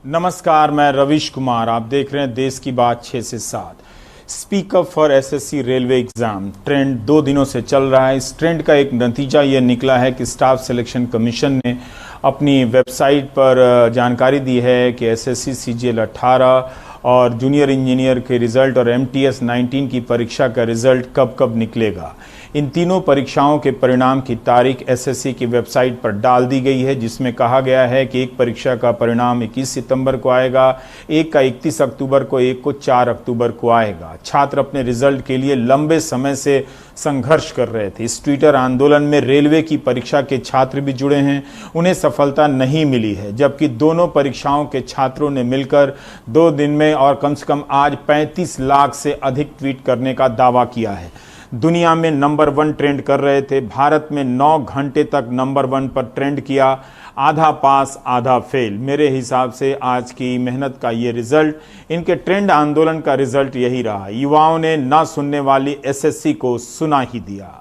नमस्कार, मैं रविश कुमार। आप देख रहे हैं देश की बात 6 से 7। Speak up for SSC railway exam trend 2 दिनों से चल रहा है। इस ट्रेंड का एक नतीजा ये निकला है कि स्टाफ सिलेक्शन कमीशन ने अपनी वेबसाइट पर जानकारी दी है कि एसएससी सीजीएल 18 और जूनियर इंजीनियर के रिजल्ट और एमटीएस 19 की परीक्षा का रिजल्ट कब कब निकलेगा। इन तीनों परीक्षाओं के परिणाम की तारीख एसएससी की वेबसाइट पर डाल दी गई है, जिसमें कहा गया है कि एक परीक्षा का परिणाम 21 सितंबर को आएगा, एक का 31 अक्टूबर को, एक को 4 अक्टूबर को आएगा। छात्र अपने रिजल्ट के लिए लंबे समय से संघर्ष कर रहे थे। इस ट्विटर आंदोलन में रेलवे की परीक्षा के छात्र भी जुड़े हैं। उन्हें सफलता नहीं मिली है, जबकि दोनों परीक्षाओं के छात्रों ने मिलकर 2 दिन में और कम से कम आज 35 लाख से अधिक ट्वीट करने का दावा किया है। दुनिया में नंबर 1 ट्रेंड कर रहे थे। भारत में 9 घंटे तक नंबर 1 पर ट्रेंड किया। आधा पास आधा फेल। मेरे हिसाब से आज की मेहनत का ये रिजल्ट, इनके ट्रेंड आंदोलन का रिजल्ट यही रहा। युवाओं ने ना सुनने वाली एसएससी को सुना ही दिया।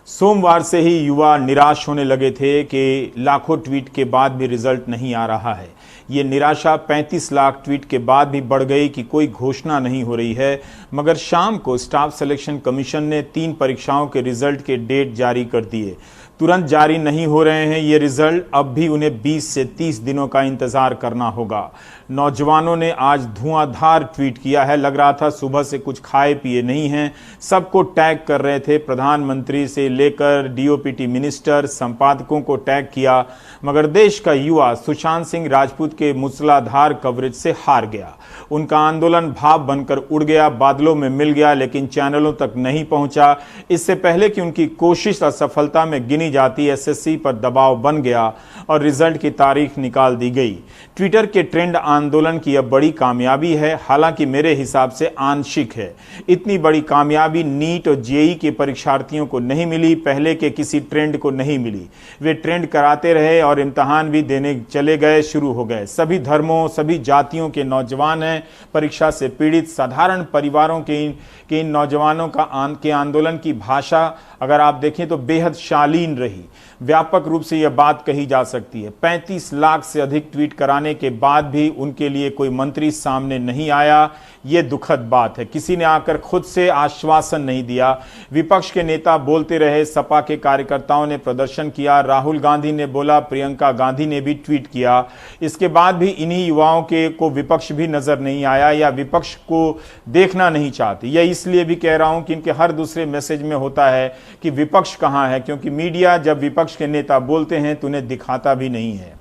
सोमवार से ही युवा निराश होने लगे थे कि लाखों ट्वीट के बाद भी रिजल्ट नहीं आ रहा है। ये निराशा 35 लाख ट्वीट के बाद भी बढ़ गई कि कोई घोषणा नहीं हो रही है। मगर शाम को स्टाफ सिलेक्शन कमीशन ने 3 परीक्षाओं के रिजल्ट के डेट जारी कर दिए। तुरंत जारी नहीं हो रहे हैं ये रिजल्ट, अब भी उन्हें 20 से 30 दिनों का इंतजार करना होगा। नौजवानों ने आज धुआंधार ट्वीट किया है। लग रहा था सुबह से कुछ खाए पिए नहीं हैं। सबको टैग कर रहे थे, प्रधानमंत्री से लेकर डीओपीटी मिनिस्टर, संपादकों को टैग किया। मगर देश का युवा सुशांत सिंह राजपूत के मूसलाधार कवरेज से हार गया। उनका आंदोलन भाप बनकर उड़ गया, बादलों में मिल गया, लेकिन चैनलों तक नहीं पहुंचा। इससे पहले कि उनकी कोशिश असफलता में गिनी जाती, एसएससी पर दबाव बन गया और रिजल्ट की तारीख निकाल दी गई। ट्विटर के ट्रेंड आंदोलन की यह बड़ी कामयाबी है, हालांकि मेरे हिसाब से आंशिक है। इतनी बड़ी कामयाबी नीट और जेईई के परीक्षार्थियों को नहीं मिली, पहले के किसी ट्रेंड को नहीं मिली। वे ट्रेंड कराते रहे और इम्तहान भी देने चले गए, शुरू हो गए। सभी धर्मों, सभी जातियों के नौजवान हैं परीक्षा से पीड़ित। साधारण परिवारों के इन नौजवानों के आंदोलन की भाषा अगर आप देखें तो बेहद शालीन रही। व्यापक रूप से यह बात कही जा सकती है। 35 लाख से अधिक ट्वीट कराने के बाद भी उनके लिए कोई मंत्री सामने नहीं आया। यह दुखद बात है। किसी ने आकर खुद से आश्वासन नहीं दिया। विपक्ष के नेता बोलते रहे, सपा के कार्यकर्ताओं ने प्रदर्शन किया, राहुल गांधी ने बोला, प्रियंका गांधी ने भी ट्वीट किया। इसके बाद भी इन्हीं युवाओं को विपक्ष भी नजर नहीं आया या विपक्ष को देखना नहीं चाहते। यह इसलिए भी कह रहा हूं कि इनके हर दूसरे मैसेज में होता है कि विपक्ष कहां है, क्योंकि मीडिया जब विपक्ष के नेता बोलते हैं तो उन्हें दिखाता भी नहीं है।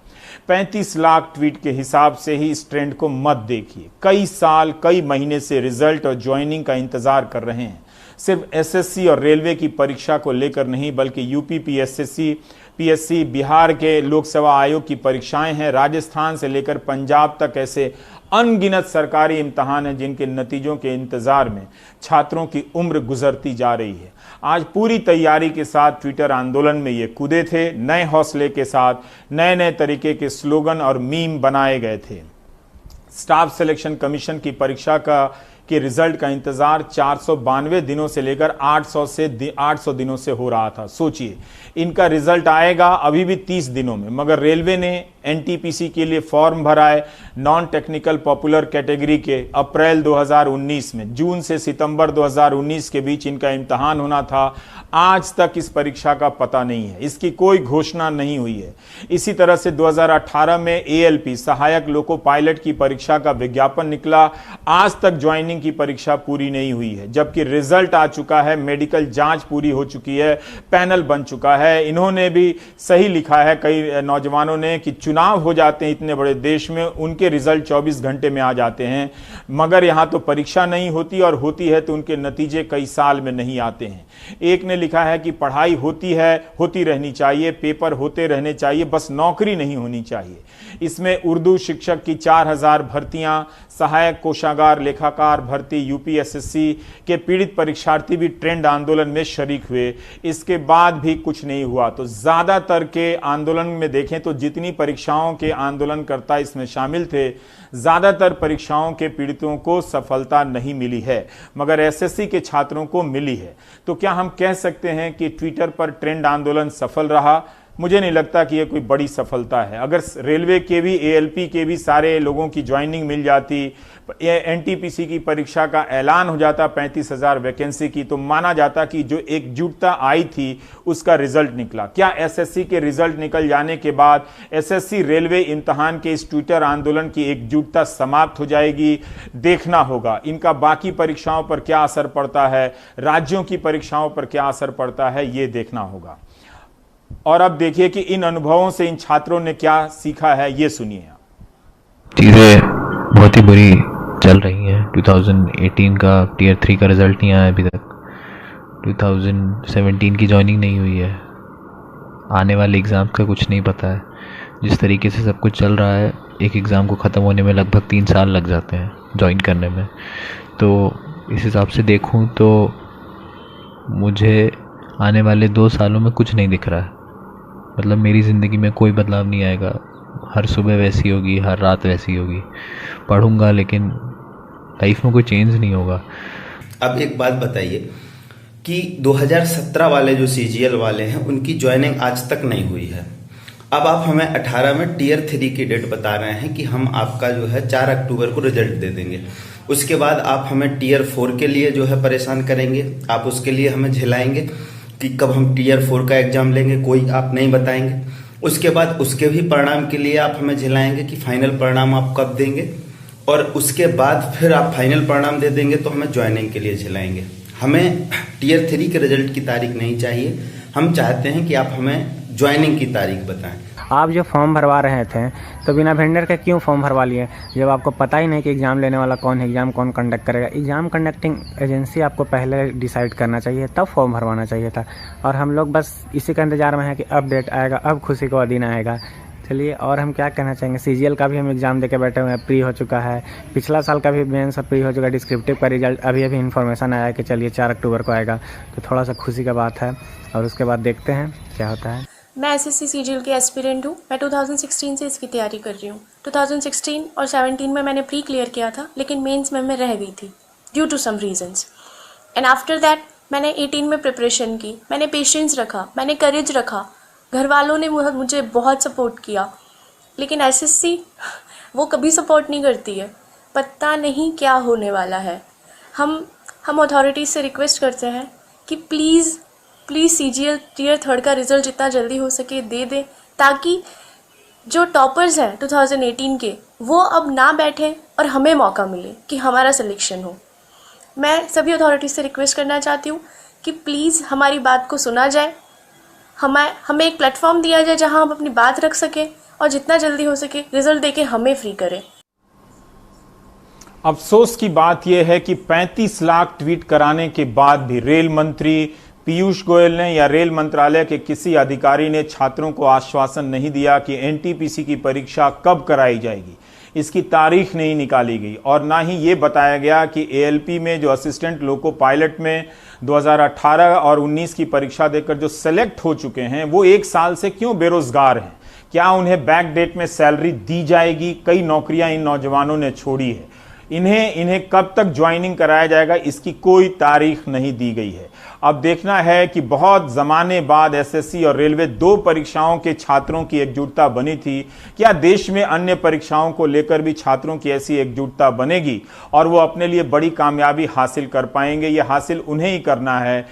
35 लाख ट्वीट के हिसाब से ही इस ट्रेंड को मत देखिए। कई साल, कई महीने से रिजल्ट और ज्वाइनिंग का इंतजार कर रहे हैं। सिर्फ एसएससी और रेलवे की परीक्षा को लेकर नहीं, बल्कि यूपी पीएससी, बिहार के लोकसेवा आयोग की परीक्षाएं हैं, राजस्थान से लेकर पंजाब तक ऐसे अनगिनत सरकारी इम्तहान हैं जिनके नतीजों के इंतजार में छात्रों की उम्र गुजरती जा रही है। आज पूरी तैयारी के साथ ट्विटर आंदोलन में ये कूदे थे। नए हौसले के साथ नए नए तरीके के स्लोगन और मीम बनाए गए थे। स्टाफ सिलेक्शन कमीशन की परीक्षा के रिजल्ट का इंतजार 492 दिनों से लेकर 800 दिनों से हो रहा था। सोचिए, इनका रिजल्ट आएगा अभी भी 30 दिनों में। मगर रेलवे ने एनटीपीसी के लिए फॉर्म भरा है नॉन टेक्निकल पॉपुलर कैटेगरी के अप्रैल 2019 में। जून से सितंबर 2019 के बीच इनका इम्तहान होना था। आज तक इस परीक्षा का पता नहीं है, इसकी कोई घोषणा नहीं हुई है। इसी तरह से 2018 में एएलपी सहायक लोको पायलट की परीक्षा का विज्ञापन निकला। आज तक ज्वाइनिंग की परीक्षा पूरी नहीं हुई है, जबकि रिजल्ट आ चुका है, मेडिकल जांच पूरी हो चुकी है, पैनल बन चुका है। इन्होंने भी सही लिखा है कई नौजवानों ने कि चुनाव हो जाते हैं इतने बड़े देश में, उनके रिजल्ट 24 घंटे में आ जाते हैं। मगर यहां तो परीक्षा नहीं होती, और होती है तो उनके नतीजे कई साल में नहीं आते हैं। एक ने लिखा है कि पढ़ाई होती रहनी चाहिए, पेपर होते रहने चाहिए, बस नौकरी नहीं होनी चाहिए। इसमें उर्दू शिक्षक की 4000 भर्तियां, सहायक कोषागार लेखाकार भर्ती, यूपीएसएससी के पीड़ित परीक्षार्थी भी ट्रेंड आंदोलन में शरीक हुए। इसके बाद भी कुछ नहीं हुआ। तो ज्यादातर के आंदोलन में देखें तो जितनी परीक्षाओं के आंदोलनकर्ता इसमें शामिल थे, ज्यादातर परीक्षाओं के पीड़ितों को सफलता नहीं मिली है, मगर एसएससी के छात्रों को मिली है। तो क्या हम कह सकते हैं कि ट्विटर पर ट्रेंड आंदोलन सफल रहा? मुझे नहीं लगता कि ये कोई बड़ी सफलता है। अगर रेलवे के भी, एएलपी के भी सारे लोगों की ज्वाइनिंग मिल जाती, एनटीपीसी की परीक्षा का ऐलान हो जाता 35,000 वैकेंसी की, तो माना जाता कि जो एकजुटता आई थी उसका रिजल्ट निकला। क्या एसएससी के रिजल्ट निकल जाने के बाद एसएससी रेलवे इम्तहान के इस ट्विटर आंदोलन की एकजुटता समाप्त हो जाएगी? देखना होगा। इनका बाकी परीक्षाओं पर क्या असर पड़ता है, राज्यों की परीक्षाओं पर क्या असर पड़ता है, ये देखना होगा। और अब देखिए कि इन अनुभवों से इन छात्रों ने क्या सीखा है, ये सुनिए। चीज़ें बहुत ही बुरी चल रही हैं। 2018 का टीयर 3 का रिज़ल्ट नहीं आया अभी तक, 2017 की जॉइनिंग नहीं हुई है, आने वाले एग्ज़ाम का कुछ नहीं पता है। जिस तरीके से सब कुछ चल रहा है, एक एग्ज़ाम को ख़त्म होने में लगभग 3 साल लग जाते हैं जॉइन करने में। तो इस हिसाब से देखूं तो मुझे आने वाले 2 सालों में कुछ नहीं दिख रहा है। मतलब मेरी ज़िंदगी में कोई बदलाव नहीं आएगा, हर सुबह वैसी होगी, हर रात वैसी होगी। पढ़ूंगा लेकिन लाइफ में कोई चेंज नहीं होगा। अब एक बात बताइए कि 2017 वाले जो सीजीएल वाले हैं उनकी ज्वाइनिंग आज तक नहीं हुई है। अब आप हमें 18 में टीयर 3 की डेट बता रहे हैं कि हम आपका जो है 4 अक्टूबर को रिजल्ट दे देंगे। उसके बाद आप हमें टीयर 4 के लिए जो है परेशान करेंगे, आप उसके लिए हमें झिलाएंगे कि कब हम टीयर 4 का एग्जाम लेंगे, कोई आप नहीं बताएंगे। उसके बाद उसके भी परिणाम के लिए आप हमें झिलाएंगे कि फाइनल परिणाम आप कब देंगे, और उसके बाद फिर आप फाइनल परिणाम दे देंगे तो हमें ज्वाइनिंग के लिए झिलाएंगे। हमें टीयर 3 के रिजल्ट की तारीख नहीं चाहिए, हम चाहते हैं कि आप हमें ज्वाइनिंग की तारीख बताएं। आप जो फॉर्म भरवा रहे थे तो बिना वेंडर के क्यों फॉर्म भरवा लिए, जब आपको पता ही नहीं कि एग्ज़ाम लेने वाला कौन है, एग्ज़ाम कौन कंडक्ट करेगा। एग्ज़ाम कंडक्टिंग एजेंसी आपको पहले डिसाइड करना चाहिए, तब फॉर्म भरवाना चाहिए था। और हम लोग बस इसी का इंतज़ार में है कि अब डेट आएगा, अब खुशी का दिन आएगा। चलिए, और हम क्या कहना चाहेंगे, सीजीएल का भी हम एग्ज़ाम दे के बैठे हुए हैं, प्री हो चुका है। पिछला साल का भी मेन सब प्री हो चुका है। डिस्क्रिप्टिव का रिजल्ट अभी इन्फॉर्मेशन आया कि चलिए 4 अक्टूबर को आएगा, तो थोड़ा सा खुशी का बात है। और उसके बाद देखते हैं क्या होता है। मैं एसएससी सीजीएल की एस्पिरेंट हूँ। मैं 2016 से इसकी तैयारी कर रही हूँ। 2016 और 17 में मैंने प्री क्लियर किया था, लेकिन मेंस में मैं रह गई थी due to some reasons. And after that मैंने 18 में प्रिपरेशन की, मैंने पेशेंस रखा, मैंने करेज रखा। घर वालों ने मुझे बहुत सपोर्ट किया, लेकिन एसएससी वो कभी सपोर्ट नहीं करती है। पता नहीं क्या होने वाला है। हम अथॉरिटीज़ से रिक्वेस्ट करते हैं कि प्लीज़ सीजीएल टीयर 3 का रिज़ल्ट जितना जल्दी हो सके दे दें, ताकि जो टॉपर्स हैं 2018 के वो अब ना बैठें और हमें मौका मिले कि हमारा सिलेक्शन हो। मैं सभी अथॉरिटीज़ से रिक्वेस्ट करना चाहती हूँ कि प्लीज़ हमारी बात को सुना जाए, हमें एक प्लेटफॉर्म दिया जाए जहाँ हम अपनी बात रख सकें, और जितना जल्दी हो सके रिज़ल्ट देके हमें फ्री करें। अफसोस की बात यह है कि 35 लाख ट्वीट कराने के बाद भी रेल मंत्री पीयूष गोयल ने या रेल मंत्रालय के किसी अधिकारी ने छात्रों को आश्वासन नहीं दिया कि एनटीपीसी की परीक्षा कब कराई जाएगी। इसकी तारीख नहीं निकाली गई, और ना ही ये बताया गया कि एएलपी में जो असिस्टेंट लोको पायलट में 2018 और 19 की परीक्षा देकर जो सेलेक्ट हो चुके हैं वो 1 साल से क्यों बेरोजगार हैं। क्या उन्हें बैक डेट में सैलरी दी जाएगी? कई नौकरियां इन नौजवानों ने छोड़ी है। इन्हें कब तक ज्वाइनिंग कराया जाएगा, इसकी कोई तारीख नहीं दी गई है। अब देखना है कि बहुत ज़माने बाद एसएससी और रेलवे 2 परीक्षाओं के छात्रों की एकजुटता बनी थी, क्या देश में अन्य परीक्षाओं को लेकर भी छात्रों की ऐसी एकजुटता बनेगी और वो अपने लिए बड़ी कामयाबी हासिल कर पाएंगे? ये हासिल उन्हें ही करना है।